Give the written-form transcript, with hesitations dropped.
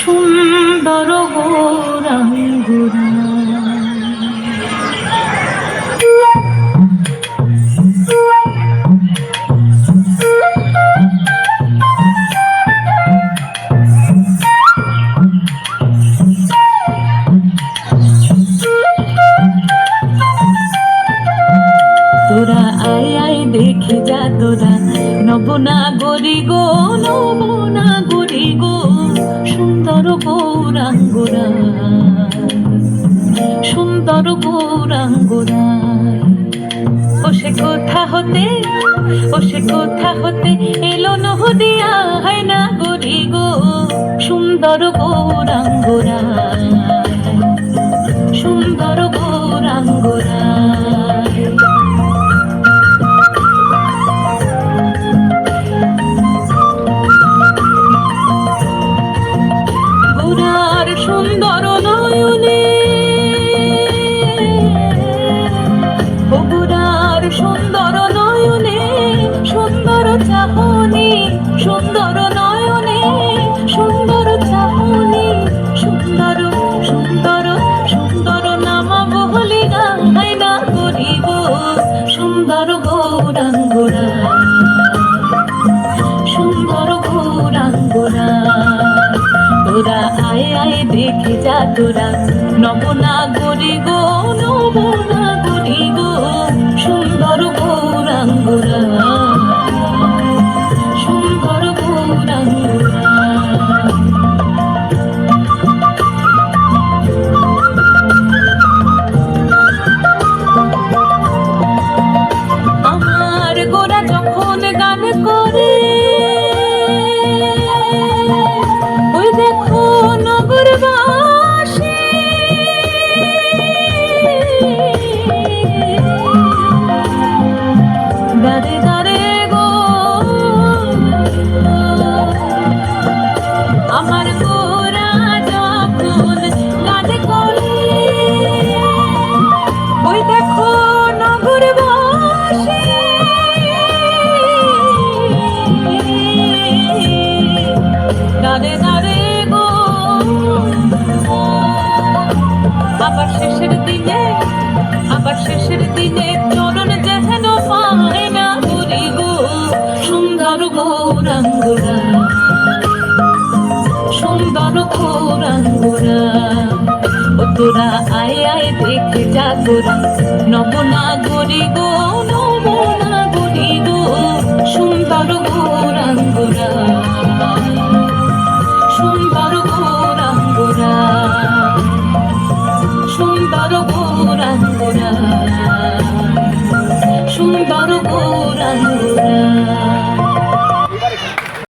সুন্দর গৌরাঙ্গুরা। তোরা আয় আয় দেখে যা তোরা নবনাগরী গো, নবনাগরী গো, সুন্দর গৌরাঙ্গুরা, সুন্দর গৌরাঙ্গুরা। ও সে কোথা হতে, ও সে কোথা হতে এলো নদিয়া হায় না গরি গো, সুন্দর গৌরাঙ্গুরা, সুন্দর গৌরাঙ্গুরা। গৌরার সুন্দর নয়নে, ও গৌরার সুন্দর নয়নে, সুন্দর চাহনি, সুন্দর নয়নে, সুন্দর চাহনি, সুন্দর সুন্দর সুন্দর নামা বহলি গায় না করিব, সুন্দর গৌরাঙ্গুরা, সুন্দর গৌরাঙ্গুরা। তোরা আয় আয় দেখে যা তোরা নবনাগরী গো, নবনাগরী গো, সুন্দর গৌরাঙ্গুরা, সুন্দর গৌরাঙ্গুরা। আমার গোরা যখন গান করে, ওই দেখো নগরবাসী, দাঁড়ে দাঁড়ে গো, আমার গোরা যখন গান করে, ওই দেখো নগরবাসী, দাঁড়ে দাঁড়ে গো। আবার শেষের দিনে, আবার শেষের দিনে চরণ যেন পায় না করি গো, সুন্দর গৌরাঙ্গুরা, সুন্দর গৌরাঙ্গুরা। ও তোরা আয় আয় দেখে যা তোরা নবনাগরী